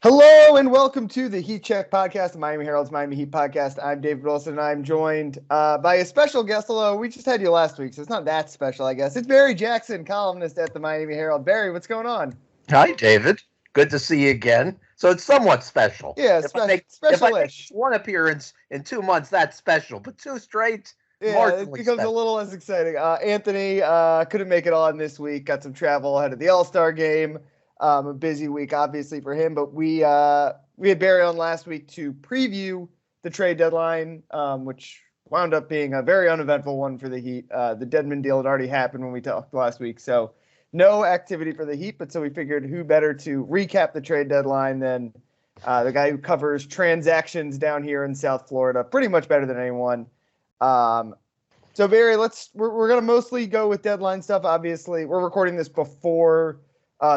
Hello and welcome to the Heat Check podcast, the Miami Herald's Miami Heat podcast. I'm David Wilson and I'm joined by a special guest, although we just had you last week, so it's not that special, I guess. It's Barry Jackson, columnist at the Miami Herald. Barry, what's going on? Hi, David. Good to see you again. So it's somewhat special. Yeah, If I make special-ish. one appearance in 2 months, that's special. But two straight, Yeah, it marginally becomes a special. little less exciting. Anthony couldn't make it on this week, got some travel ahead of the All-Star game. A busy week, obviously, for him, but we had Barry on last week to preview the trade deadline, which wound up being a very uneventful one for the Heat. The Dedmon deal had already happened when we talked last week, so no activity for the Heat, but so we figured who better to recap the trade deadline than the guy who covers transactions down here in South Florida, pretty much better than anyone. So Barry, we're going to mostly go with deadline stuff. Obviously, we're recording this before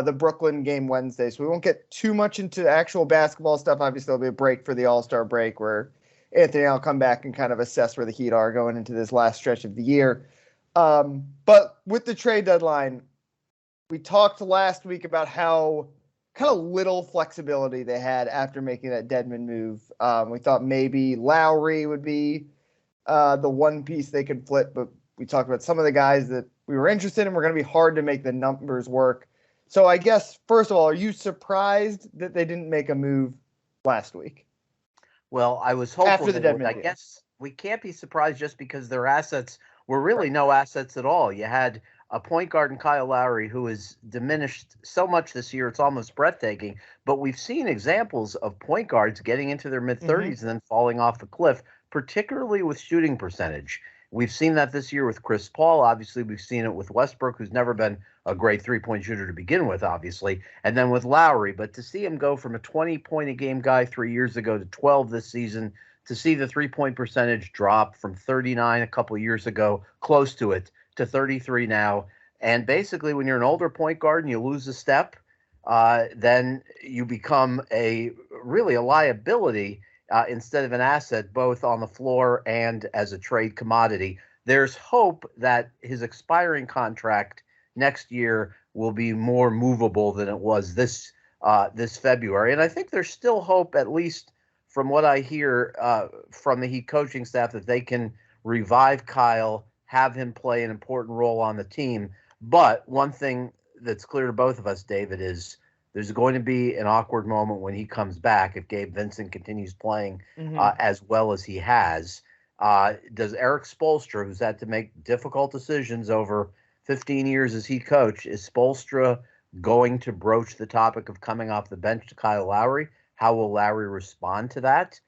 the Brooklyn game Wednesday, so we won't get too much into actual basketball stuff. Obviously, there'll be a break for the All-Star break where Anthony and I'll come back and kind of assess where the Heat are going into this last stretch of the year. But with the trade deadline, we talked last week about how kind of little flexibility they had after making that Dedmon move. We thought maybe Lowry would be the one piece they could flip, but we talked about some of the guys that we were interested in were going to be hard to make the numbers work. So I guess, first of all, are you surprised that they didn't make a move last week? Well, I was hopeful After the they would. Dedmon I deal. guess we can't be surprised just because their assets were really no assets at all. You had a point guard in Kyle Lowry who has diminished so much this year, it's almost breathtaking. But we've seen examples of point guards getting into their mid-30s and then falling off the cliff, particularly with shooting percentage. We've seen that this year with Chris Paul. Obviously, we've seen it with Westbrook, who's never been a great three-point shooter to begin with, obviously, and then with Lowry. But to see him go from a 20-point-a-game guy 3 years ago to 12 this season, to see the three-point percentage drop from 39 a couple years ago, close to it, to 33 now. And basically, when you're an older point guard and you lose a step, then you become really a liability instead of an asset, both on the floor and as a trade commodity. There's hope that his expiring contract next year will be more movable than it was this February. And I think there's still hope, at least from what I hear from the Heat coaching staff, that they can revive Kyle, have him play an important role on the team. But one thing that's clear to both of us, David, is there's going to be an awkward moment when he comes back if Gabe Vincent continues playing as well as he has. Does Eric Spoelstra, who's had to make difficult decisions over 15 years as head coach, is Spoelstra going to broach the topic of coming off the bench to Kyle Lowry? How will Lowry respond to that?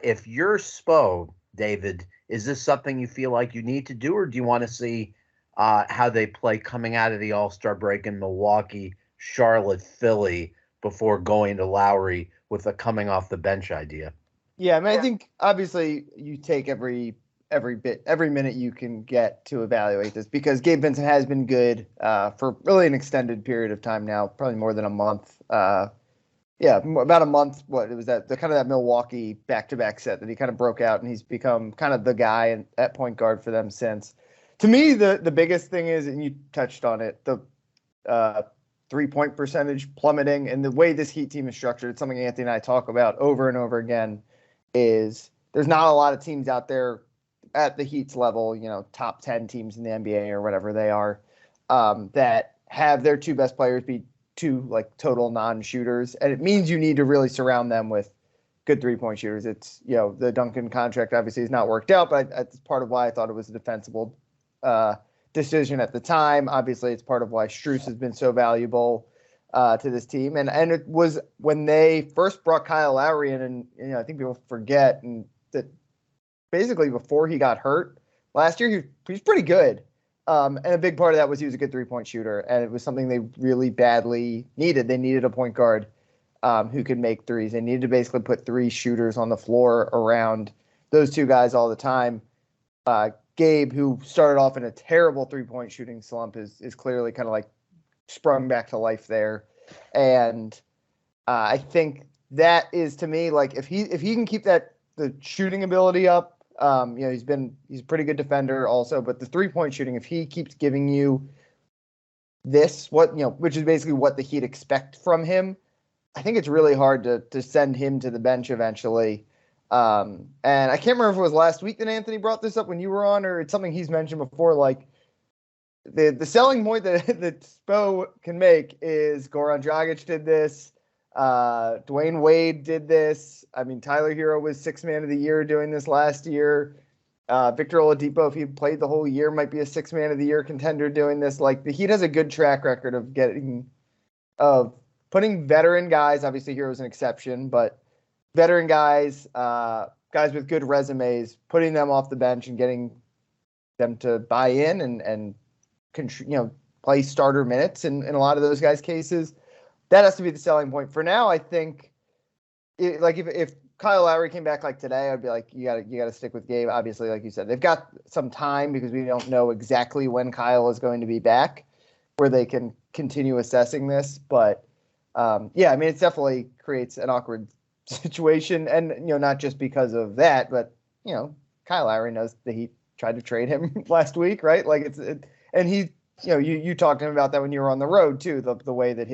If you're Spo, David, is this something you feel like you need to do, or do you want to see how they play coming out of the All-Star break in Milwaukee, Charlotte, Philly, before going to Lowry with a coming off the bench idea? Yeah, I mean, I think obviously you take every minute you can get to evaluate this, because Gabe Vincent has been good for really an extended period of time now, probably more than a month. About a month. What it was, that the kind of that Milwaukee back-to-back set that he kind of broke out, and he's become kind of the guy at point guard for them since. To me, the biggest thing is, and you touched on it, the three-point percentage plummeting, and the way this Heat team is structured. It's something Anthony and I talk about over and over again. Is there's not a lot of teams out there at the Heat's level, top 10 teams in the NBA or whatever they are, that have their two best players be two total non-shooters, and it means you need to really surround them with good three-point shooters. It's the Duncan contract obviously has not worked out, but that's part of why I thought it was a defensible decision at the time. Obviously, it's part of why Strus has been so valuable to this team, and it was when they first brought Kyle Lowry in, and I think people forget, and that basically before he got hurt last year, he was pretty good. And a big part of that was he was a good three-point shooter, and it was something they really badly needed. They needed a point guard who could make threes. They needed to basically put three shooters on the floor around those two guys all the time. Gabe, who started off in a terrible three-point shooting slump, is clearly kind of sprung back to life there. And I think that is, to me, if he can keep the shooting ability up, he's a pretty good defender also, but the three-point shooting, if he keeps giving you this, which is basically what the Heat expect from him, I think it's really hard to send him to the bench eventually. And I can't remember if it was last week that Anthony brought this up when you were on, or it's something he's mentioned before. Like the selling point that Spo can make is Goran Dragic did this. Dwayne Wade did this. I mean, Tyler Hero was sixth man of the year doing this last year. Victor Oladipo, if he played the whole year, might be a sixth man of the year contender doing this. Like the Heat has a good track record of putting veteran guys. Obviously, Hero's an exception, but veteran guys, guys with good resumes, putting them off the bench and getting them to buy in and play starter minutes in a lot of those guys' cases. That has to be the selling point. For now, I think, if Kyle Lowry came back like today, I'd be like, you got to stick with Gabe. Obviously, like you said, they've got some time because we don't know exactly when Kyle is going to be back, where they can continue assessing this. But I mean, it definitely creates an awkward situation, and not just because of that, but Kyle Lowry knows that he tried to trade him last week, right? Like and he, you talked to him about that when you were on the road too, the way that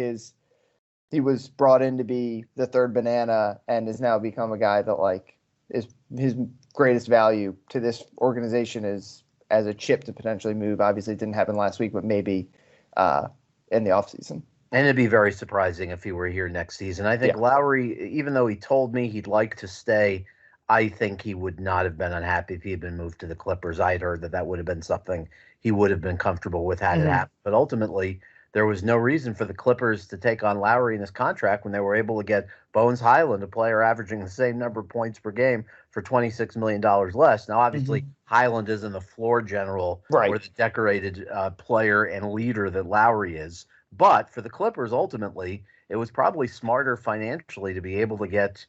he was brought in to be the third banana and has now become a guy that like is his greatest value to this organization is as a chip to potentially move. Obviously it didn't happen last week, but maybe in the offseason. And it'd be very surprising if he were here next season. I think Lowry, even though he told me he'd like to stay, I think he would not have been unhappy if he had been moved to the Clippers. I'd heard that would have been something he would have been comfortable with had it happened. But ultimately, there was no reason for the Clippers to take on Lowry in this contract when they were able to get Bones Highland, a player averaging the same number of points per game, for $26 million less. Now, obviously, Highland isn't the floor general or the decorated player and leader that Lowry is. But for the Clippers, ultimately, it was probably smarter financially to be able to get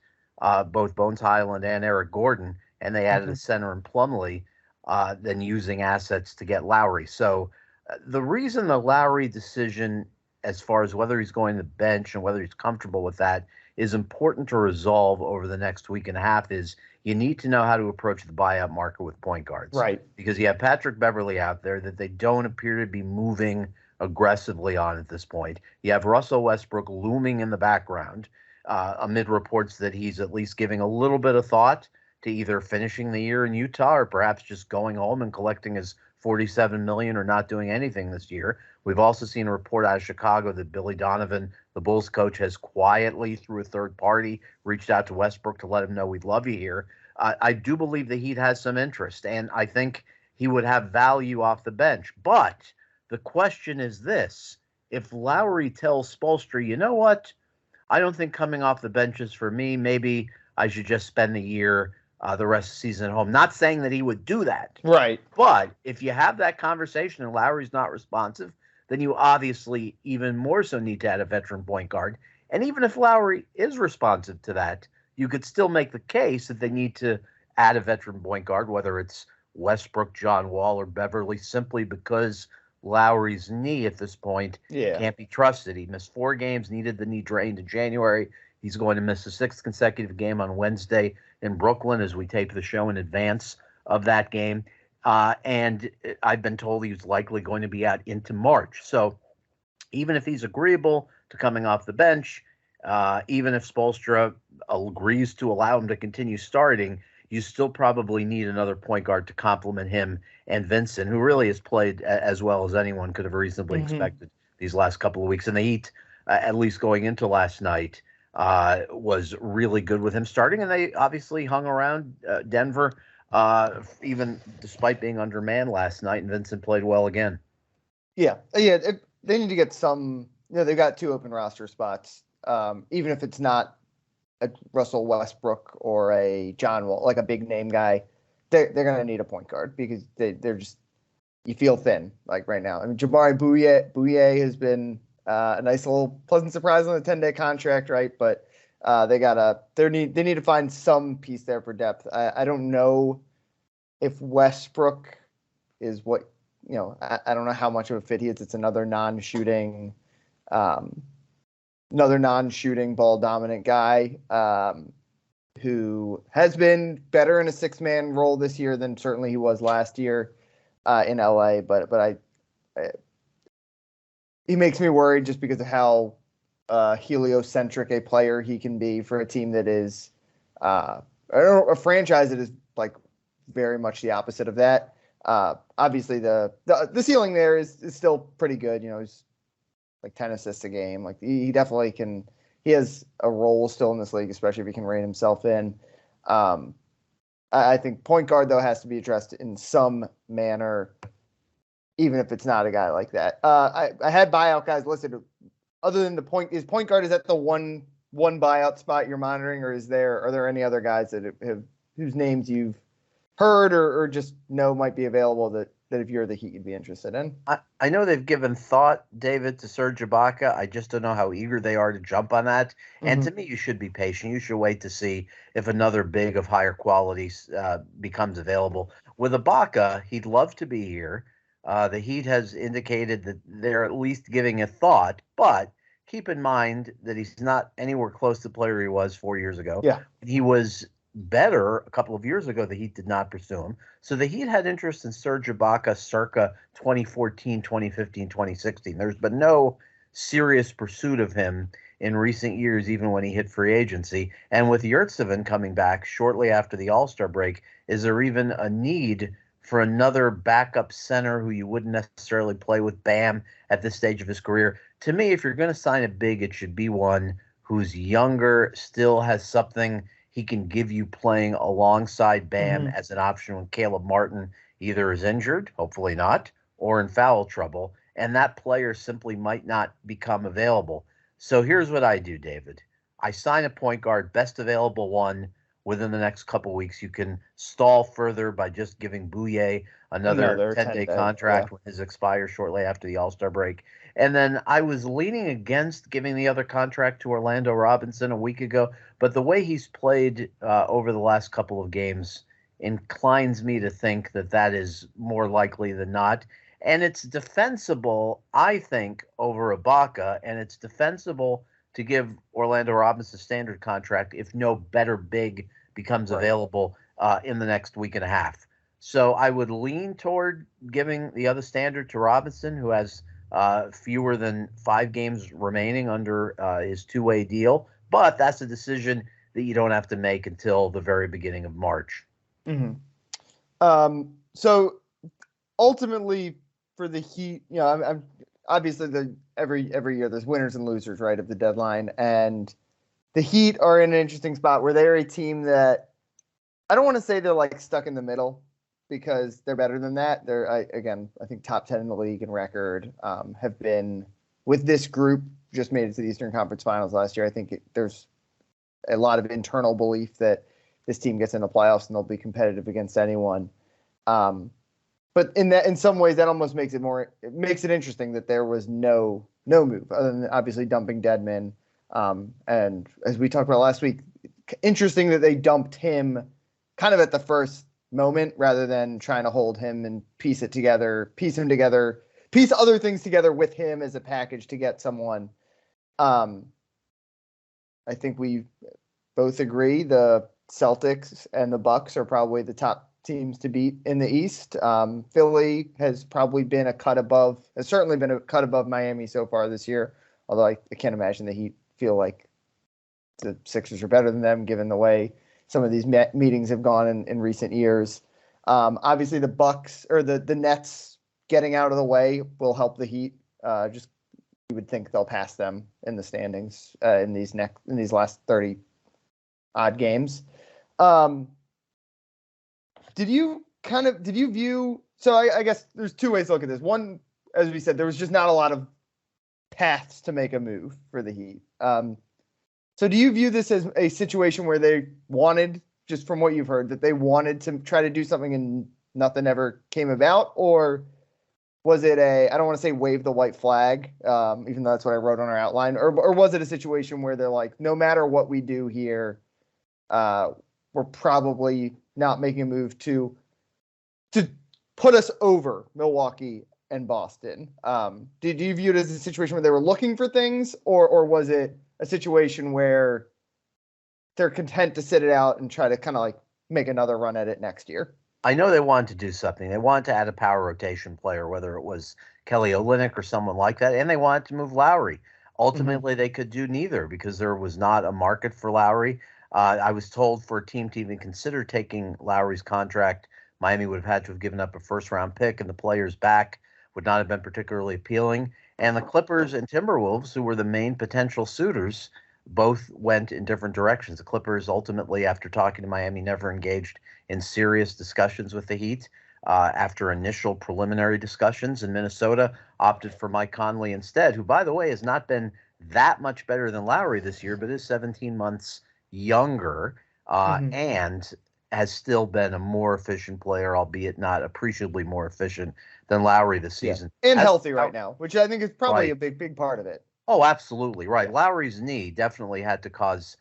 both Bones Highland and Eric Gordon, and they added a center in Plumlee, than using assets to get Lowry. So the reason the Lowry decision, as far as whether he's going to the bench and whether he's comfortable with that, is important to resolve over the next week and a half is you need to know how to approach the buyout market with point guards. Right. Because you have Patrick Beverley out there that they don't appear to be moving aggressively on at this point. You have Russell Westbrook looming in the background, amid reports that he's at least giving a little bit of thought to either finishing the year in Utah or perhaps just going home and collecting his $47 million or not doing anything this year. We've also seen a report out of Chicago that Billy Donovan, the Bulls coach, has quietly, through a third party, reached out to Westbrook to let him know we'd love you here. I do believe the Heat has some interest, and I think he would have value off the bench. But the question is this: if Lowry tells Spoelstra, you know what, I don't think coming off the bench is for me. Maybe I should just spend the year, the rest of the season at home. Not saying that he would do that. Right. But if you have that conversation and Lowry's not responsive, then you obviously even more so need to add a veteran point guard. And even if Lowry is responsive to that, you could still make the case that they need to add a veteran point guard, whether it's Westbrook, John Wall, or Beverly, simply because Lowry's knee at this point can't be trusted. He missed 4 games, needed the knee drained in January. He's going to miss a 6th consecutive game on Wednesday in Brooklyn as we tape the show in advance of that game. And I've been told he's likely going to be out into March. So even if he's agreeable to coming off the bench, even if Spoelstra agrees to allow him to continue starting, you still probably need another point guard to complement him and Vincent, who really has played as well as anyone could have reasonably expected these last couple of weeks. And the Heat, at least going into last night, was really good with him starting. And they obviously hung around Denver, even despite being undermanned last night. And Vincent played well again. They need to get some. They've got 2 open roster spots. Even if it's not a Russell Westbrook or a John Wall, like a big name guy, they're going to need a point guard because they're just, you feel thin like right now. I mean, Jabari Bouye has been a nice little pleasant surprise on the 10-day contract, right? But they need to find some piece there for depth. I don't know if Westbrook is what, I don't know how much of a fit he is. It's another non-shooting ball dominant guy who has been better in a 6-man role this year than certainly he was last year in LA. But he makes me worried just because of how heliocentric a player he can be for a team that is I don't know, a franchise that is like very much the opposite of that. Obviously, the ceiling there is still pretty good. He's like 10 assists a game. Like he definitely can. He has a role still in this league, especially if he can rein himself in. I think point guard though has to be addressed in some manner, even if it's not a guy like that. I had buyout guys listed. Other than is point guard, is that the one buyout spot you're monitoring, or are there any other guys that have whose names you've heard or just know might be available that if you're the Heat you'd be interested in? I know they've given thought, David, to Serge Ibaka. I just don't know how eager they are to jump on that. Mm-hmm. And to me, you should be patient. You should wait to see if another big of higher quality becomes available. With Ibaka, he'd love to be here. The Heat has indicated that they're at least giving it thought, but keep in mind that he's not anywhere close to the player he was 4 years ago. Yeah. He was better a couple of years ago. The Heat did not pursue him. So the Heat had interest in Serge Ibaka circa 2014, 2015, 2016. There's been no serious pursuit of him in recent years, even when he hit free agency. And with Yurtseven coming back shortly after the All-Star break, is there even a need for another backup center who you wouldn't necessarily play with Bam at this stage of his career? To me, if you're going to sign a big, it should be one who's younger, still has something he can give you playing alongside Bam as an option when Caleb Martin either is injured, hopefully not, or in foul trouble, and that player simply might not become available. So here's what I do, David. I sign a point guard, best available one, within the next couple weeks. You can stall further by just giving Bouye another 10-day contract when his expires shortly after the All-Star break. And then I was leaning against giving the other contract to Orlando Robinson a week ago, but the way he's played over the last couple of games inclines me to think that is more likely than not. And it's defensible, I think, over Ibaka, and it's defensible to give Orlando Robinson a standard contract if no better big becomes available in the next week and a half. So I would lean toward giving the other standard to Robinson, who has fewer than 5 games remaining under his two-way deal. But that's a decision that you don't have to make until the very beginning of March. Mm-hmm. So ultimately for the Heat, I'm obviously every year there's winners and losers, right, of the deadline. And the Heat are in an interesting spot where they're a team that I don't want to say they're like stuck in the middle because they're better than that. I think top 10 in the league in record, have been with this group, just made it to the Eastern Conference Finals last year. I think there's a lot of internal belief that this team gets in the playoffs and they'll be competitive against anyone. But in some ways, that almost makes it interesting that there was no move other than obviously dumping Dedmon. And as we talked about last week, interesting that they dumped him kind of at the first moment rather than trying to hold him and piece other things together with him as a package to get someone. I think we both agree the Celtics and the Bucks are probably the top teams to beat in the East. Philly has certainly been a cut above Miami so far this year. Although I can't imagine the Heat feel like the Sixers are better than them, given the way some of these meetings have gone in recent years. Obviously, the Bucks or the Nets getting out of the way will help the Heat. You would think they'll pass them in the standings in these last 30 odd games. Did you view? So I guess there's two ways to look at this. One, as we said, there was just not a lot of paths to make a move for the Heat. So do you view this as a situation where they wanted, just from what you've heard, that they wanted to try to do something and nothing ever came about? Or was it I don't want to say wave the white flag, even though that's what I wrote on our outline, or was it a situation where they're like, no matter what we do here, we're probably not making a move to put us over Milwaukee and Boston? Did you view it as a situation where they were looking for things, or was it a situation where they're content to sit it out and try to kind of like make another run at it next year? I know they wanted to do something. They wanted to add a power rotation player, whether it was Kelly Olynyk or someone like that, and they wanted to move Lowry. Ultimately, they could do neither because there was not a market for Lowry. I was told for a team to even consider taking Lowry's contract, Miami would have had to have given up a first-round pick, and the players back would not have been particularly appealing. And the Clippers and Timberwolves, who were the main potential suitors, both went in different directions. The Clippers ultimately, after talking to Miami, never engaged in serious discussions with the Heat. After initial preliminary discussions in Minnesota, opted for Mike Conley instead, who, by the way, has not been that much better than Lowry this year, but is 17 months younger and has still been a more efficient player, albeit not appreciably more efficient than Lowry this season. And healthy right now, which I think is probably a big part of it. Oh, absolutely. Right. Yeah. Lowry's knee definitely had to cause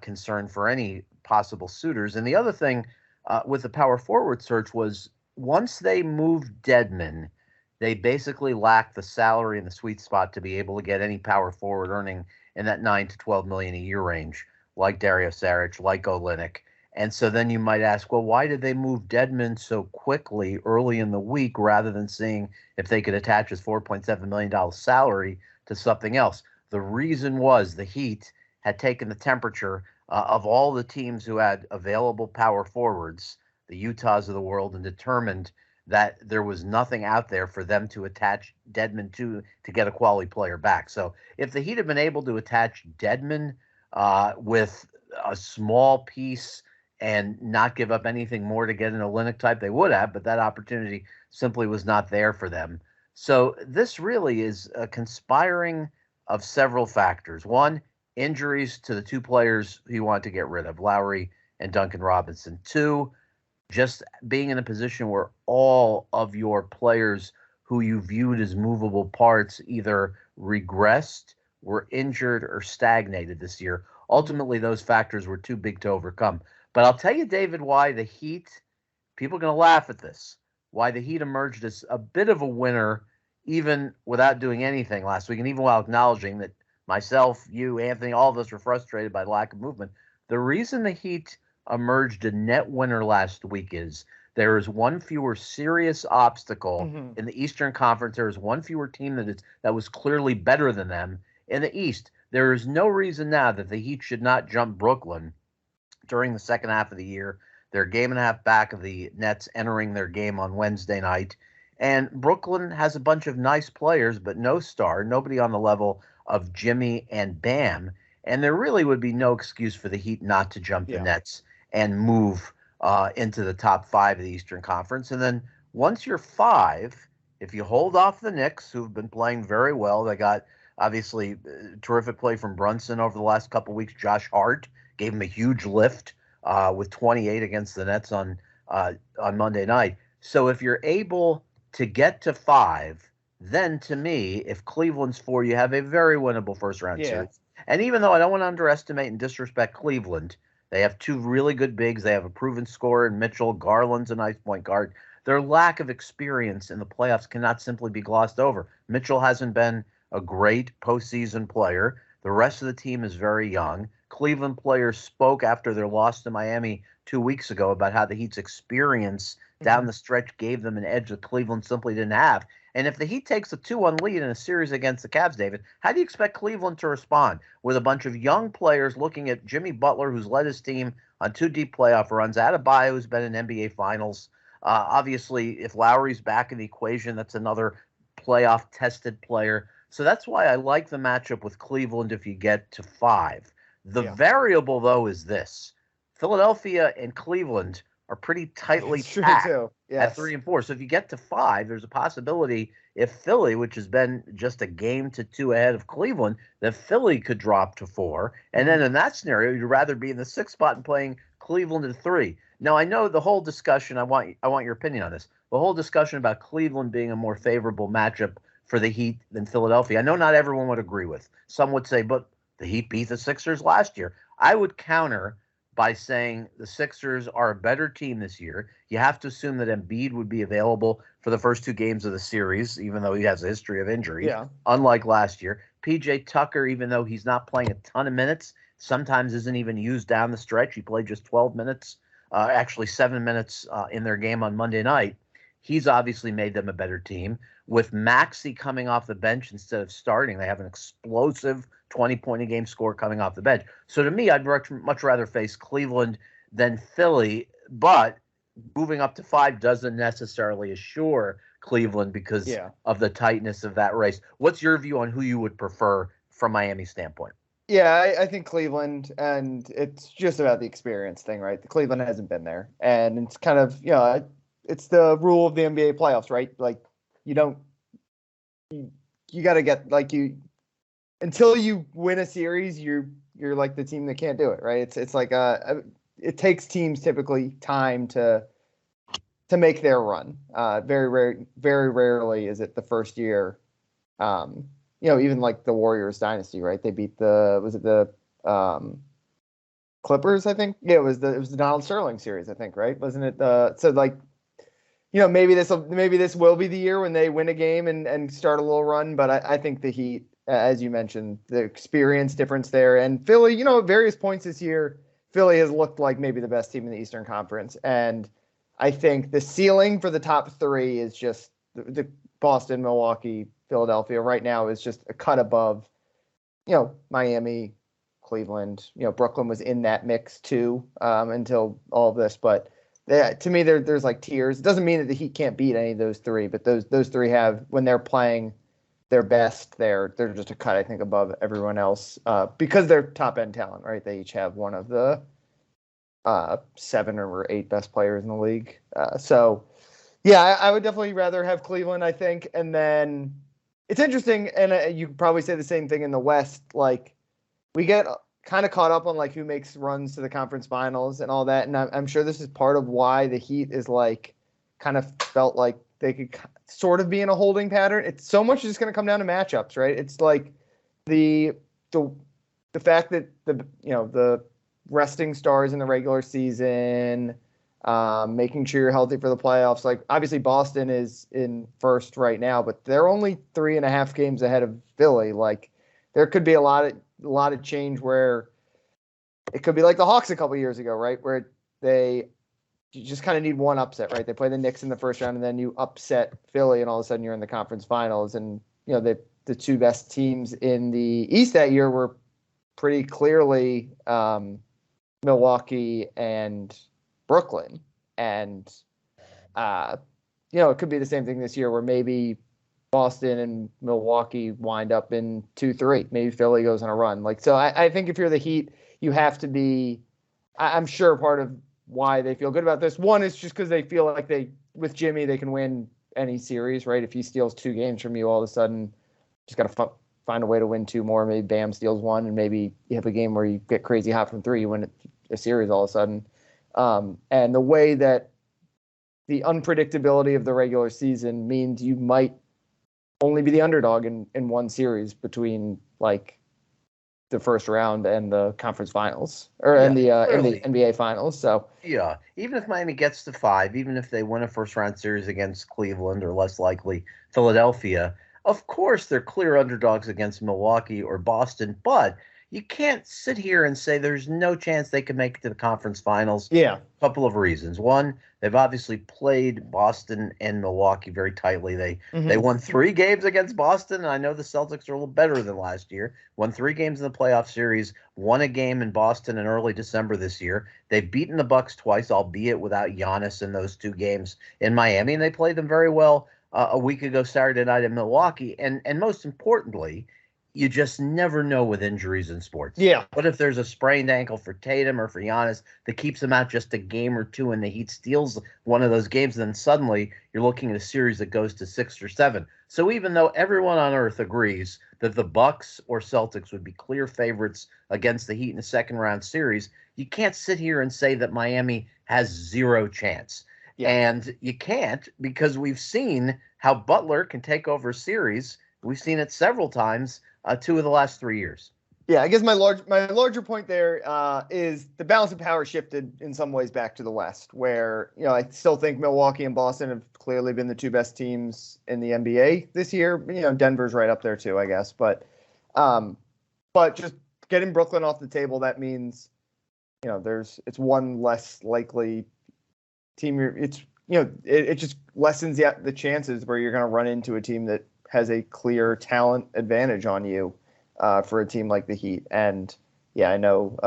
concern for any possible suitors. And the other thing with the power forward search was once they moved Dedmon, they basically lacked the salary and the sweet spot to be able to get any power forward earning in that 9 to 12 million a year range, like Dario Saric, like Olynyk. And so then you might ask, well, why did they move Dedmon so quickly early in the week rather than seeing if they could attach his $4.7 million salary to something else? The reason was the Heat had taken the temperature of all the teams who had available power forwards, the Utahs of the world, and determined that there was nothing out there for them to attach Dedmon to get a quality player back. So if the Heat had been able to attach Dedmon with a small piece and not give up anything more to get an Olynyk type, they would have, but that opportunity simply was not there for them. So this really is a conspiring of several factors. One, injuries to the two players you want to get rid of, Lowry and Duncan Robinson. Two, just being in a position where all of your players who you viewed as movable parts either regressed, were injured, or stagnated this year. Ultimately, those factors were too big to overcome. But I'll tell you, David, why the Heat, people are going to laugh at this, why the Heat emerged as a bit of a winner even without doing anything last week, and even while acknowledging that myself, you, Anthony, all of us were frustrated by lack of movement. The reason the Heat emerged a net winner last week is there is one fewer serious obstacle in the Eastern Conference. There is one fewer team that was clearly better than them in the East. There is no reason now that the Heat should not jump Brooklyn during the second half of the year. They're a game and a half back of the Nets entering their game on Wednesday night. And Brooklyn has a bunch of nice players, but no star, nobody on the level of Jimmy and Bam. And there really would be no excuse for the Heat not to jump the Nets and move into the top five of the Eastern Conference. And then once you're five, if you hold off the Knicks, who've been playing very well, they got obviously terrific play from Brunson over the last couple of weeks. Josh Hart gave him a huge lift with 28 against the Nets on Monday night. So if you're able to get to five, then to me, if Cleveland's four, you have a very winnable first-round series. And even though I don't want to underestimate and disrespect Cleveland, they have two really good bigs. They have a proven scorer in Mitchell. Garland's a nice point guard. Their lack of experience in the playoffs cannot simply be glossed over. Mitchell hasn't been a great postseason player. The rest of the team is very young. Cleveland players spoke after their loss to Miami 2 weeks ago about how the Heat's experience down the stretch gave them an edge that Cleveland simply didn't have. And if the Heat takes a 2-1 lead in a series against the Cavs, David, how do you expect Cleveland to respond with a bunch of young players looking at Jimmy Butler, who's led his team on 2 deep playoff runs, Adebayo, who's been in NBA Finals? Obviously, if Lowry's back in the equation, that's another playoff-tested player. So that's why I like the matchup with Cleveland if you get to 5. The variable, though, is this. Philadelphia and Cleveland are pretty tightly packed at 3 and 4. So if you get to 5, there's a possibility if Philly, which has been just a game to 2 ahead of Cleveland, that Philly could drop to 4. And then in that scenario, you'd rather be in the 6th spot and playing Cleveland at 3. Now, I know the whole discussion, I want your opinion on this, the whole discussion about Cleveland being a more favorable matchup for the Heat than Philadelphia, I know not everyone would agree with. Some would say, but the Heat beat the Sixers last year. I would counter by saying the Sixers are a better team this year. You have to assume that Embiid would be available for the first 2 games of the series, even though he has a history of injury, unlike last year. P.J. Tucker, even though he's not playing a ton of minutes, sometimes isn't even used down the stretch. He played just 12 minutes, actually 7 minutes in their game on Monday night. He's obviously made them a better team. With Maxey coming off the bench instead of starting, they have an explosive 20-point a game score coming off the bench. So to me, I'd much rather face Cleveland than Philly. But moving up to 5 doesn't necessarily assure Cleveland because of the tightness of that race. What's your view on who you would prefer from Miami's standpoint? Yeah, I think Cleveland, and it's just about the experience thing, right? Cleveland hasn't been there, and it's kind of, it's the rule of the NBA playoffs, right? Like, you got to get, like, until you win a series, you're like the team that can't do it, right? It's like it takes teams typically time to make their run. Very rarely is it the first year. Even like the Warriors dynasty, right? They beat the Clippers, I think. Yeah, it was the Donald Sterling series, I think, right? Wasn't it? So like, maybe this will be the year when they win a game and start a little run. But I think the Heat, as you mentioned, the experience difference there, and Philly, at various points this year, Philly has looked like maybe the best team in the Eastern Conference, and I think the ceiling for the top 3 is just the Boston, Milwaukee, Philadelphia right now is just a cut above, Miami, Cleveland. Brooklyn was in that mix too until all of this. But to me, there's like tiers. It doesn't mean that the Heat can't beat any of those 3, but those 3 have, when they're playing their best, they're just a cut, I think, above everyone else because they're top end talent, right? They each have one of the 7 or 8 best players in the league. So. Yeah, I would definitely rather have Cleveland, I think. And then it's interesting, and you could probably say the same thing in the West. Like, we get kind of caught up on like who makes runs to the conference finals and all that. And I'm sure this is part of why the Heat is like kind of felt like they could sort of be in a holding pattern. It's so much just going to come down to matchups, right? It's like the fact that the resting stars in the regular season. Making sure you're healthy for the playoffs. Like, obviously Boston is in first right now, but they're only 3.5 games ahead of Philly. Like, there could be a lot of change where it could be like the Hawks a couple years ago, right? Where you just kind of need one upset, right? They play the Knicks in the first round and then you upset Philly and all of a sudden you're in the conference finals. And, the 2 best teams in the East that year were pretty clearly Milwaukee and Brooklyn. And it could be the same thing this year where maybe Boston and Milwaukee wind up in 2-3. Maybe Philly goes on a run. Like, so I think if you're the Heat, you have to be, I'm sure part of why they feel good about this. One is just because they feel like with Jimmy, they can win any series, right? If he steals 2 games from you, all of a sudden, just got to find a way to win 2 more. Maybe Bam steals 1, and maybe you have a game where you get crazy hot from 3, you win a series all of a sudden. And the way that the unpredictability of the regular season means you might only be the underdog in one series between like the first round and the conference finals in the NBA finals. So yeah, even if Miami gets to 5, even if they win a first round series against Cleveland or less likely Philadelphia, of course they're clear underdogs against Milwaukee or Boston, but you can't sit here and say there's no chance they could make it to the conference finals. Yeah. A couple of reasons. One, they've obviously played Boston and Milwaukee very tightly. They won 3 games against Boston, and I know the Celtics are a little better than last year. Won 3 games in the playoff series, won a game in Boston in early December this year. They've beaten the Bucks twice, albeit without Giannis in those 2 games in Miami, and they played them very well a week ago Saturday night in Milwaukee. And most importantly, you just never know with injuries in sports. Yeah. What if there's a sprained ankle for Tatum or for Giannis that keeps him out just a game or 2 and the Heat steals one of those games, and then suddenly you're looking at a series that goes to 6 or 7. So even though everyone on earth agrees that the Bucks or Celtics would be clear favorites against the Heat in a second round series, you can't sit here and say that Miami has 0 chance. Yeah. And you can't, because we've seen how Butler can take over a series. We've seen it several times 2 of the last 3 years. Yeah, I guess my larger point there is the balance of power shifted in some ways back to the West, where I still think Milwaukee and Boston have clearly been the 2 best teams in the NBA this year. Denver's right up there too, I guess. But just getting Brooklyn off the table, that means it's one less likely team. It's it just lessens the chances where you're going to run into a team that has a clear talent advantage on you for a team like the Heat. And yeah, I know,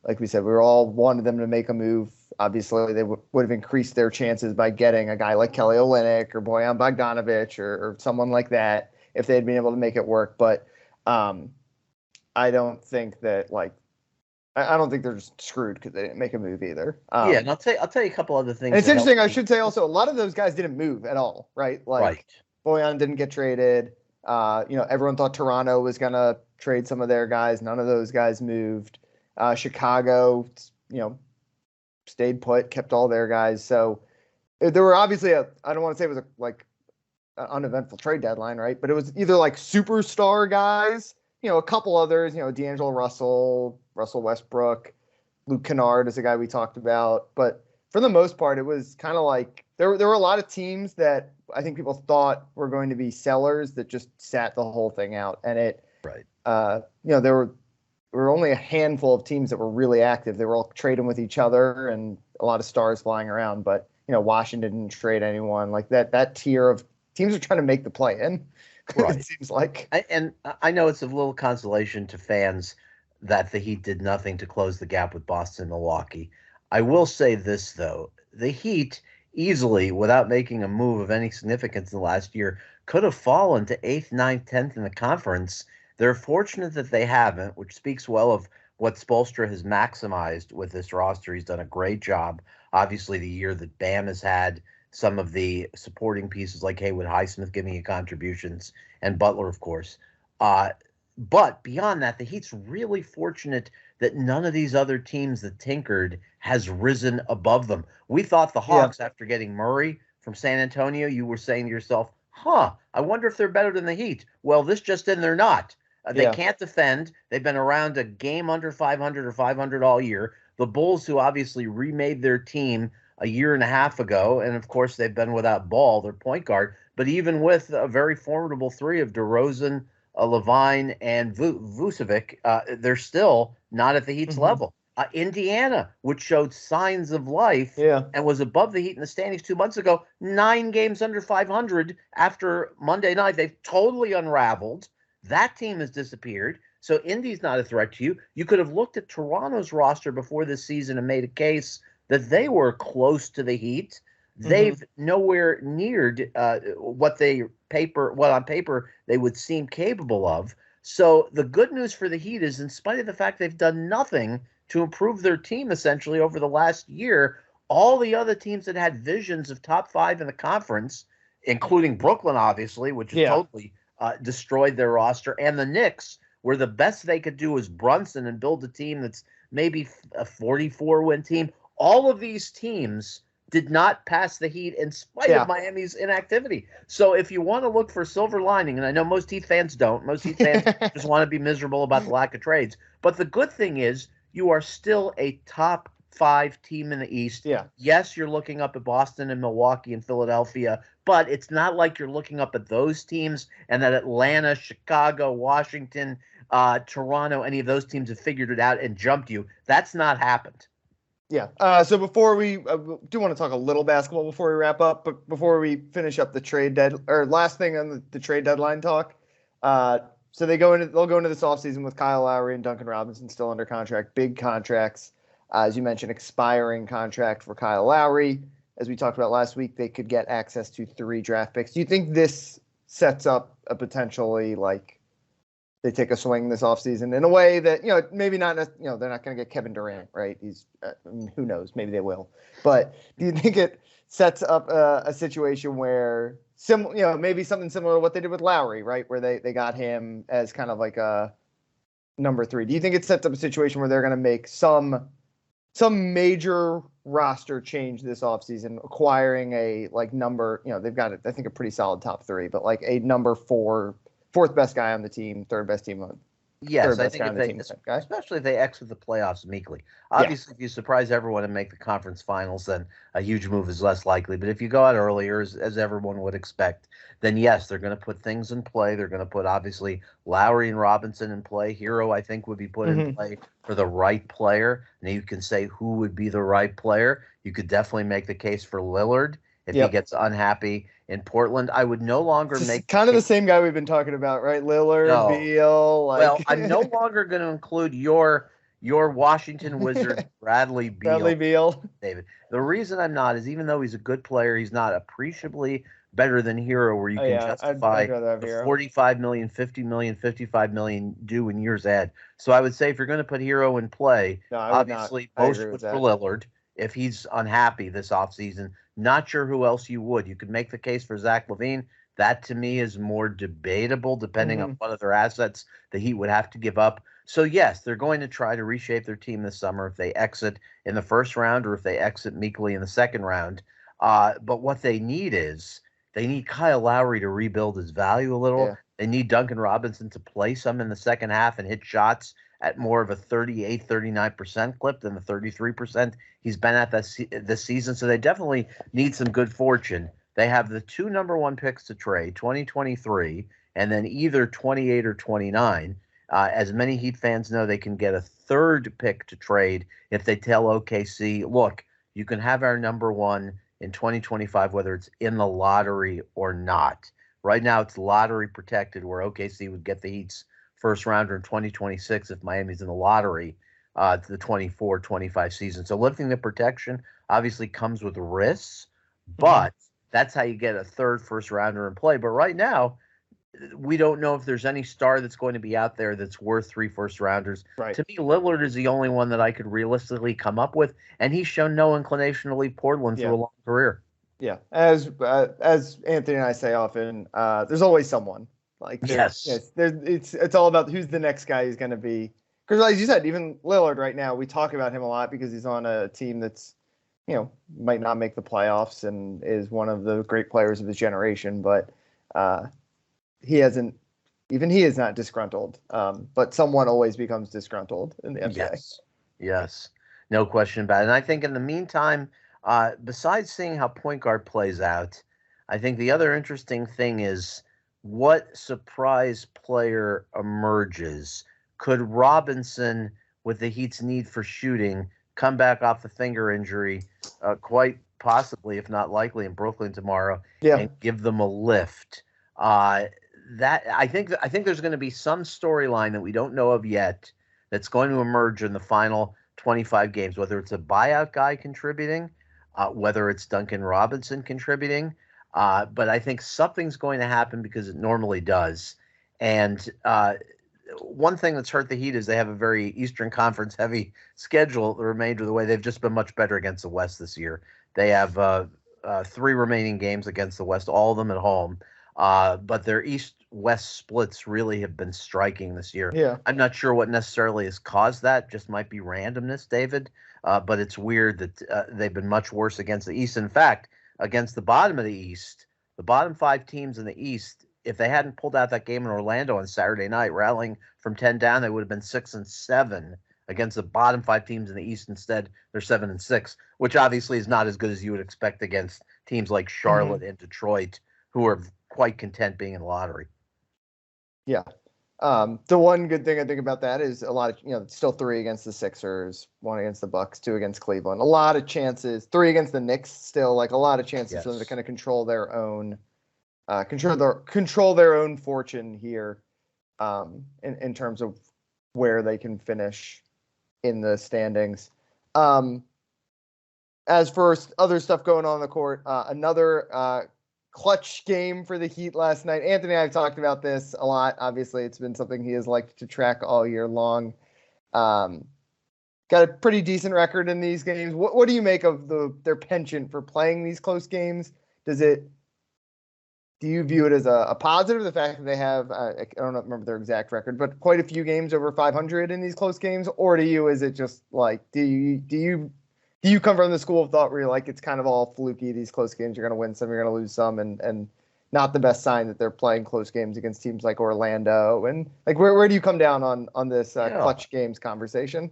like we said, we all wanted them to make a move. Obviously, they would have increased their chances by getting a guy like Kelly Olynyk or Bojan Bogdanovic or someone like that if they had been able to make it work. But I don't think that I don't think they're just screwed because they didn't make a move either. Yeah, and I'll tell you a couple other things. And it's interesting. I should say also a lot of those guys didn't move at all, right? Right. Bojan didn't get traded. Everyone thought Toronto was gonna trade some of their guys. None of those guys moved. Chicago, stayed put, kept all their guys. So there were obviously I don't want to say it was an uneventful trade deadline, right? But it was either superstar guys, a couple others, D'Angelo Russell, Russell Westbrook, Luke Kennard is a guy we talked about. But for the most part, it was kind of there were a lot of teams that I think people thought were going to be sellers that just sat the whole thing out. And there were only a handful of teams that were really active. They were all trading with each other and a lot of stars flying around. But, Washington didn't trade anyone. That tier of teams are trying to make the play-in. Right. It seems like. And I know it's a little consolation to fans that the Heat did nothing to close the gap with Boston and Milwaukee. I will say this, though. The Heat easily, without making a move of any significance in the last year, could have fallen to 8th, 9th, 10th in the conference. They're fortunate that they haven't, which speaks well of what Spoelstra has maximized with this roster. He's done a great job. Obviously, the year that Bam has had, some of the supporting pieces like Haywood Highsmith giving you contributions, and Butler, of course. But beyond that, the Heat's really fortunate that none of these other teams that tinkered has risen above them. We thought the Hawks, after getting Murray from San Antonio, you were saying to yourself, I wonder if they're better than the Heat. Well, this just in, they're not. They can't defend. They've been around a game under 500 or 500 all year. The Bulls, who obviously remade their team a year and a half ago, and of course they've been without Ball, their point guard, but even with a very formidable three of DeRozan, Levine, and Vucevic, they're still not at the Heat's level. Indiana, which showed signs of life and was above the Heat in the standings 2 months ago, 9 games under 500 after Monday night. They've totally unraveled. That team has disappeared. So Indy's not a threat to you. You could have looked at Toronto's roster before this season and made a case that they were close to the Heat. They've nowhere neared what on paper they would seem capable of. So the good news for the Heat is, in spite of the fact they've done nothing to improve their team essentially over the last year, all the other teams that had visions of top 5 in the conference, including Brooklyn, obviously, which has totally destroyed their roster, and the Knicks, where the best they could do was Brunson and build a team that's maybe a 44-win team. All of these teams did not pass the Heat in spite of Miami's inactivity. So if you want to look for silver lining, and I know most Heat fans don't, most Heat fans just want to be miserable about the lack of trades. But the good thing is you are still a top 5 team in the East. Yes, you're looking up at Boston and Milwaukee and Philadelphia, but it's not like you're looking up at those teams and that Atlanta, Chicago, Washington, Toronto, any of those teams have figured it out and jumped you. That's not happened. So before we do want to talk a little basketball before we wrap up, but before we finish up the last thing on the trade deadline talk. So they'll go into this offseason with Kyle Lowry and Duncan Robinson still under contract, big contracts. As you mentioned, expiring contract for Kyle Lowry. As we talked about last week, they could get access to 3 draft picks. Do you think this sets up a potentially they take a swing this offseason in a way that, maybe not, they're not going to get Kevin Durant, right? Who knows? Maybe they will. But do you think it sets up a situation where, maybe something similar to what they did with Lowry, right? Where they got him as kind of like a number 3. Do you think it sets up a situation where they're going to make some major roster change this offseason, acquiring a number, they've got, I think, a pretty solid top 3, but a number 4, 4th best guy on the team, 3rd best team on. Yes, I think especially if they exit the playoffs meekly. Obviously, if you surprise everyone and make the conference finals, then a huge move is less likely. But if you go out earlier, as everyone would expect, then yes, they're going to put things in play. They're going to put, obviously, Lowry and Robinson in play. Hero, I think, would be put in play for the right player. And you can say who would be the right player. You could definitely make the case for Lillard if he Yep. gets unhappy in Portland. I would no longer It's make just kind of the same guy we've been talking about, right? Lillard, no. Beal, Well, like I'm no longer going to include your Washington Wizards Bradley Bradley Beal, Beal. David. The reason I'm not is even though he's a good player, he's not appreciably better than Hero, where you Oh can yeah, justify I'd rather have the Hero. 45 million, 50 million, 55 million due in years ahead. So I would say if you're going to put Hero in play, No, I would not. obviously I most agree with would for that. Lillard if he's unhappy this offseason. Not sure who else you would. You could make the case for Zach LaVine. That to me is more debatable depending on Hmm. what other assets the Heat would have to give up. So yes, they're going to try to reshape their team this summer if they exit in the first round or if they exit meekly in the second round. But what they need is they need Kyle Lowry to rebuild his value a little. Yeah. They need Duncan Robinson to play some in the second half and hit shots at more of a 38, 39% clip than the 33% he's been at this season. So they definitely need some good fortune. They have the two number one picks to trade, 2023, and then either 28 or 29. As many Heat fans know, they can get a third pick to trade if they tell OKC, look, you can have our number one in 2025, whether it's in the lottery or not. Right now, it's lottery protected, where OKC would get the Heat's first rounder in 2026 if Miami's in the lottery to the 24-25 season. So lifting the protection obviously comes with risks, Hmm. but that's how you get a third first rounder in play. But right now, we don't know if there's any star that's going to be out there that's worth three first rounders. Right. To me, Lillard is the only one that I could realistically come up with, and he's shown no inclination to leave Portland Yeah. through a long career. Yeah. As Anthony and I say often, there's always someone. Like Yes. it's all about who's the next guy who's going to be. Because like you said, even Lillard right now, we talk about him a lot because he's on a team that's, might not make the playoffs and is one of the great players of his generation, but he hasn't. Even he is not disgruntled. But someone always becomes disgruntled in the NBA. Yes. Yes. No question about it. And I think in the meantime, besides seeing how point guard plays out, I think the other interesting thing is what surprise player emerges. Could Robinson, with the Heat's need for shooting, come back off the finger injury, quite possibly, if not likely, in Brooklyn tomorrow, Yeah. and give them a lift? That I think there's going to be some storyline that we don't know of yet that's going to emerge in the final 25 games, whether it's a buyout guy contributing, whether it's Duncan Robinson contributing. But I think something's going to happen because it normally does. And one thing that's hurt the Heat is they have a very Eastern Conference heavy schedule the remainder of the way. They've just been much better against the West this year. They have three remaining games against the West, all of them at home. But their East-West splits really have been striking this year. Yeah. I'm not sure what necessarily has caused that. Just might be randomness, David. But it's weird that they've been much worse against the East. In fact, against the bottom of the East, the bottom five teams in the East, if they hadn't pulled out that game in Orlando on Saturday night, rallying from 10 down, they would have been 6-7 against the bottom five teams in the East. Instead, they're 7-6, which obviously is not as good as you would expect against teams like Charlotte and Detroit, who are quite content being in the lottery. Yeah. The one good thing I think about that is a lot of, still 3 against the Sixers, 1 against the Bucks, 2 against Cleveland. A lot of chances, 3 against the Knicks, still like a lot of chances for them to kind of control their own, control their own fortune here, in terms of where they can finish in the standings. As for other stuff going on the court, another clutch game for the Heat last night. Anthony and I have talked about this a lot. Obviously, it's been something he has liked to track all year long. Got a pretty decent record in these games. What do you make of their penchant for playing these close games? Do you view it as a positive, the fact that they have, I don't remember their exact record, but quite a few games over 500 in these close games? Or to you, is it just like, do you come from the school of thought where you're like, it's kind of all fluky, these close games, you're going to win some, you're going to lose some, and not the best sign that they're playing close games against teams like Orlando? And like, where do you come down on this clutch games conversation?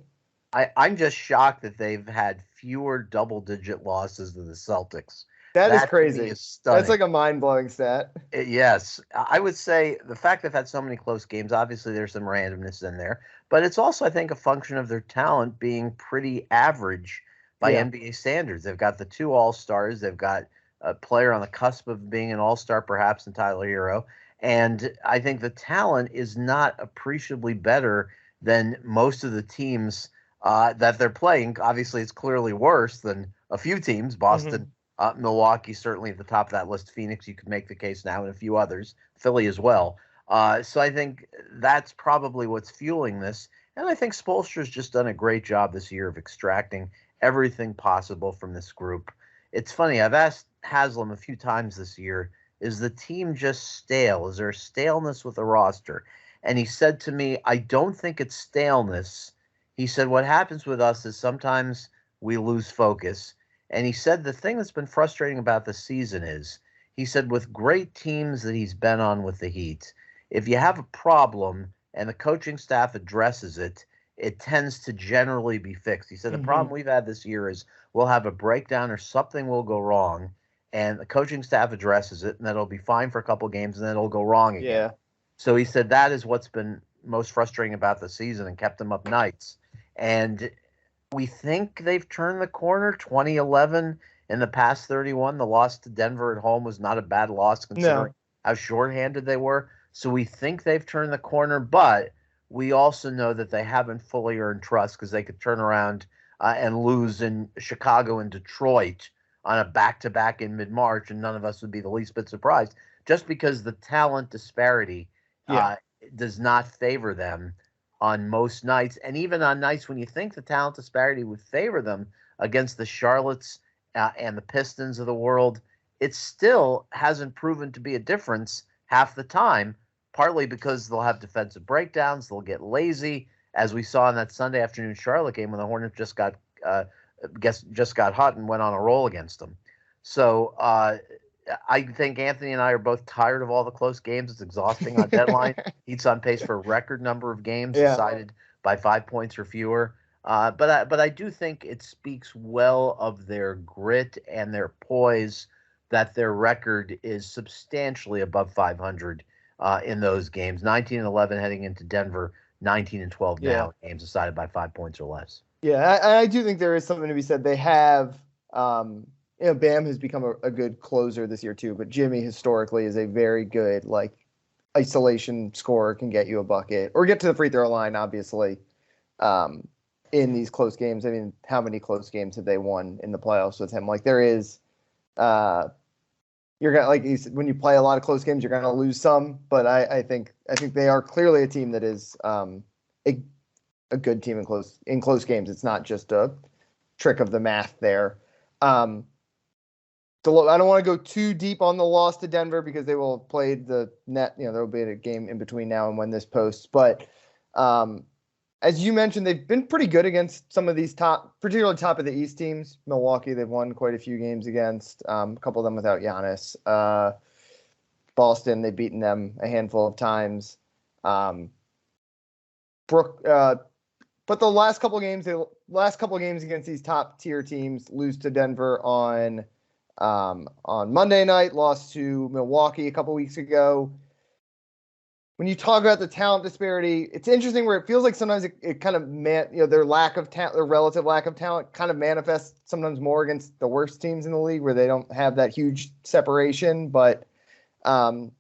I'm just shocked that they've had fewer double-digit losses than the Celtics. That is crazy. That's like a mind-blowing stat. Yes. I would say the fact they've had so many close games, obviously there's some randomness in there, but it's also, I think, a function of their talent being pretty average by NBA standards. They've got the 2 All-Stars. They've got a player on the cusp of being an all-star perhaps in Tyler Hero. And I think the talent is not appreciably better than most of the teams that they're playing. Obviously, it's clearly worse than a few teams. Boston, Milwaukee, certainly at the top of that list. Phoenix, you could make the case now, and a few others. Philly as well. So I think that's probably what's fueling this. And I think Spoelstra's just done a great job this year of extracting everything possible from this group. It's funny, I've asked Haslam a few times this year, is the team just stale? Is there a staleness with the roster? And he said to me, I don't think it's staleness. He said, what happens with us is sometimes we lose focus. And he said the thing that's been frustrating about the season is, he said, with great teams that he's been on with the Heat, if you have a problem and the coaching staff addresses it, it tends to generally be fixed. He said the problem we've had this year is we'll have a breakdown or something will go wrong, and the coaching staff addresses it, and then it'll be fine for a couple of games, and then it'll go wrong again. Yeah. So he said that is what's been most frustrating about the season and kept them up nights. And we think they've turned the corner. 2011 in the past 31, the loss to Denver at home was not a bad loss considering how shorthanded they were. So we think they've turned the corner, but we also know that they haven't fully earned trust because they could turn around and lose in Chicago and Detroit on a back-to-back in mid-March, and none of us would be the least bit surprised, just because the talent disparity does not favor them on most nights. And even on nights when you think the talent disparity would favor them against the Charlottes and the Pistons of the world, it still hasn't proven to be a difference half the time, partly because they'll have defensive breakdowns, they'll get lazy, as we saw in that Sunday afternoon Charlotte game when the Hornets just got hot and went on a roll against them. So I think Anthony and I are both tired of all the close games. It's exhausting on deadline. He's on pace for a record number of games decided by 5 points or fewer. But I do think it speaks well of their grit and their poise that their record is substantially above 500 in those games. 19-11 heading into Denver, 19-12 now, games decided by 5 points or less. Yeah, I do think there is something to be said. They have, Bam has become a good closer this year too, but Jimmy historically is a very good isolation scorer, can get you a bucket or get to the free throw line, obviously, in these close games. I mean, how many close games have they won in the playoffs with him? There is, you're gonna, like you said, when you play a lot of close games, you're gonna lose some, but I think they are clearly a team that is a good team in close games. It's not just a trick of the math there. So I don't want to go too deep on the loss to Denver because they will have played the net. There will be a game in between now and when this posts. But as you mentioned, they've been pretty good against some of these particularly top of the East teams. Milwaukee, they've won quite a few games against, a couple of them without Giannis. Boston, they've beaten them a handful of times. But the last couple of games against these top tier teams, lose to Denver on Monday night, lost to Milwaukee a couple weeks ago. When you talk about the talent disparity, it's interesting where it feels like sometimes it kind of their lack of talent, their relative lack of talent, kind of manifests sometimes more against the worst teams in the league where they don't have that huge separation. But I don't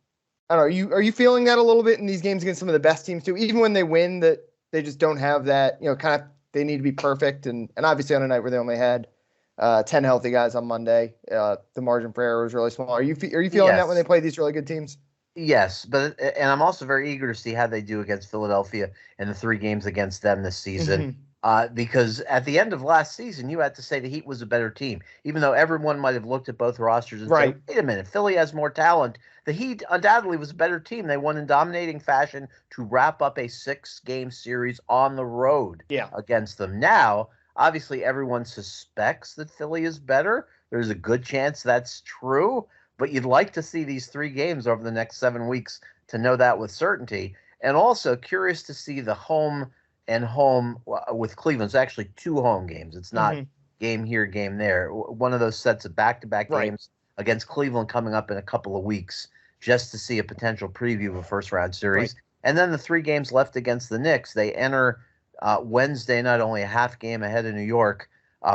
know. Are you feeling that a little bit in these games against some of the best teams too? Even when they win, that they just don't have that, kind of, they need to be perfect. And obviously on a night where they only had 10 healthy guys on Monday, the margin for error was really small. Are you feeling that when they play these really good teams? Yes, and I'm also very eager to see how they do against Philadelphia in the 3 games against them this season. Because at the end of last season, you had to say the Heat was a better team, even though everyone might have looked at both rosters and said, wait a minute, Philly has more talent. The Heat undoubtedly was a better team. They won in dominating fashion to wrap up a 6-game series on the road against them. Now, obviously, everyone suspects that Philly is better. There's a good chance that's true, but you'd like to see these 3 games over the next 7 weeks to know that with certainty. And also curious to see the home with Cleveland. It's actually 2 home games. It's not game here, game there. One of those sets of back-to-back games against Cleveland coming up in a couple of weeks, just to see a potential preview of a first-round series. And then the 3 games left against the Knicks. They enter Wednesday night only a half game ahead of New York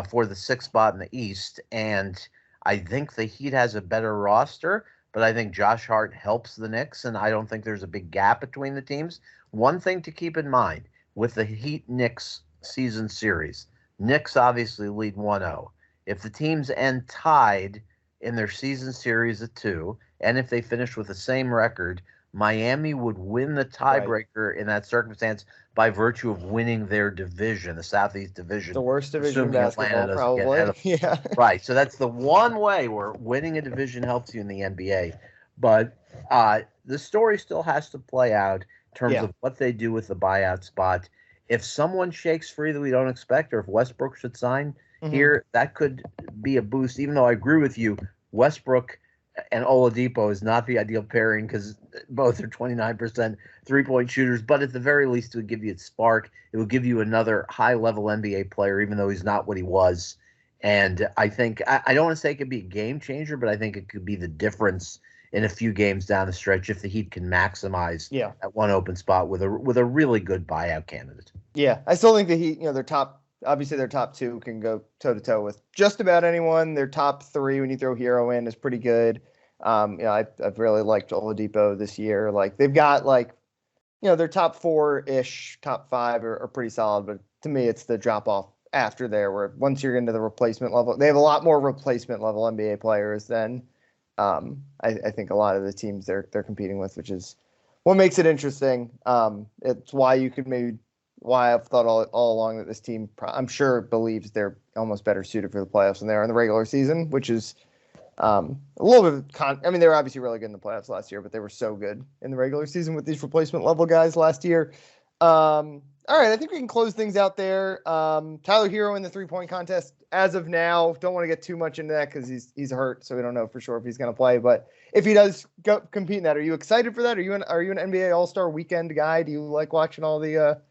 for the 6th spot in the East. And I think the Heat has a better roster, but I think Josh Hart helps the Knicks, and I don't think there's a big gap between the teams. One thing to keep in mind with the Heat Knicks season series, Knicks obviously lead 1-0. If the teams end tied in their season series at 2, and if they finish with the same record, Miami would win the tiebreaker in that circumstance by virtue of winning their division, the Southeast Division. The worst division in assuming basketball, Atlanta doesn't get ahead probably. of them. Yeah. Right. So that's the one way where winning a division helps you in the NBA. But the story still has to play out in terms of what they do with the buyout spot. If someone shakes free that we don't expect, or if Westbrook should sign here, that could be a boost. Even though I agree with you, Westbrook and Oladipo is not the ideal pairing because both are 29% three-point shooters, but at the very least it would give you a spark. It would give you another high-level NBA player, even though he's not what he was. And I think I don't want to say it could be a game changer, but I think it could be the difference in a few games down the stretch if the Heat can maximize that one open spot with a really good buyout candidate. Yeah, I still think the Heat, their top two can go toe to toe with just about anyone. Their top three, when you throw Hero in, is pretty good. I've really liked Oladipo this year. Like they've got their top 4-ish, top 5 are pretty solid, but to me it's the drop off after there where once you're into the replacement level, they have a lot more replacement level NBA players than I think a lot of the teams they're competing with, which is what makes it interesting. It's why I've thought all along that this team, I'm sure, believes they're almost better suited for the playoffs than they are in the regular season, which is a little bit they were obviously really good in the playoffs last year, but they were so good in the regular season with these replacement level guys last year. All right, I think we can close things out there. Tyler Hero in the 3-point contest as of now. Don't want to get too much into that because he's hurt, so we don't know for sure if he's going to play. But if he does go compete in that, are you excited for that? Are you an NBA All-Star Weekend guy? Do you like watching all the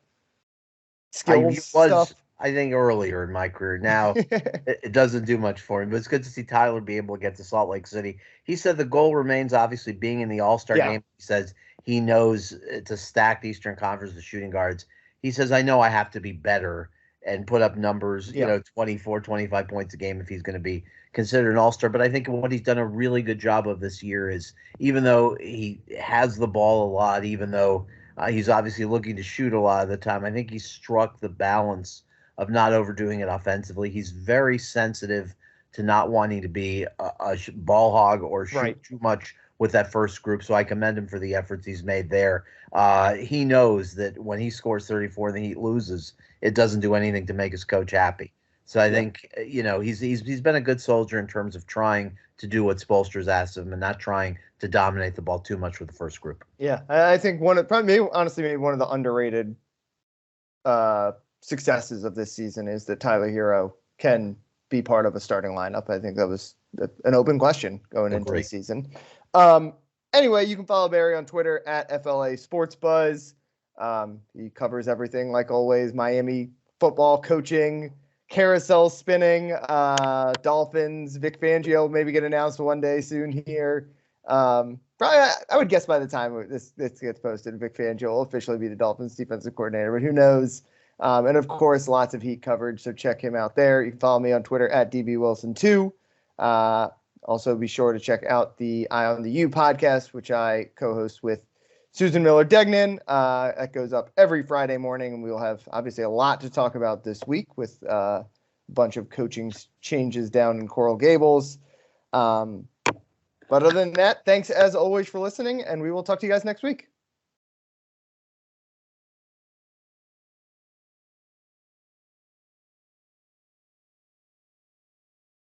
skills stuff? I think earlier in my career. Now it doesn't do much for him, but it's good to see Tyler be able to get to Salt Lake City. He said the goal remains obviously being in the All-Star game. He says he knows it's a stacked Eastern Conference with shooting guards. He says, I know I have to be better and put up numbers, 24, 25 points a game if he's going to be considered an All-Star. But I think what he's done a really good job of this year is, even though he has the ball a lot, even though he's obviously looking to shoot a lot of the time, I think he struck the balance of not overdoing it offensively. He's very sensitive to not wanting to be a ball hog or shoot too much with that first group. So I commend him for the efforts he's made there. He knows that when he scores 34 and the Heat loses, it doesn't do anything to make his coach happy. So I think, he's been a good soldier in terms of trying to do what Spoelstra's asked of him and not trying to dominate the ball too much with the first group. Yeah, I think maybe one of the underrated successes of this season is that Tyler Hero can be part of a starting lineup. I think that was an open question going into the season. Anyway, you can follow Barry on Twitter at FLA Sports Buzz. He covers everything like always: Miami football, coaching, carousel spinning, Dolphins. Vic Fangio maybe get announced one day soon here. Probably, I would guess by the time this gets posted, Vic Fangio will officially be the Dolphins defensive coordinator, but who knows? And of course, lots of Heat coverage, so check him out there. You can follow me on Twitter at DBWilson2. Also, be sure to check out the Eye on the U podcast, which I co-host with Susan Miller-Degnan. That goes up every Friday morning, and we will have obviously a lot to talk about this week with a bunch of coaching changes down in Coral Gables. But other than that, thanks as always for listening, and we will talk to you guys next week.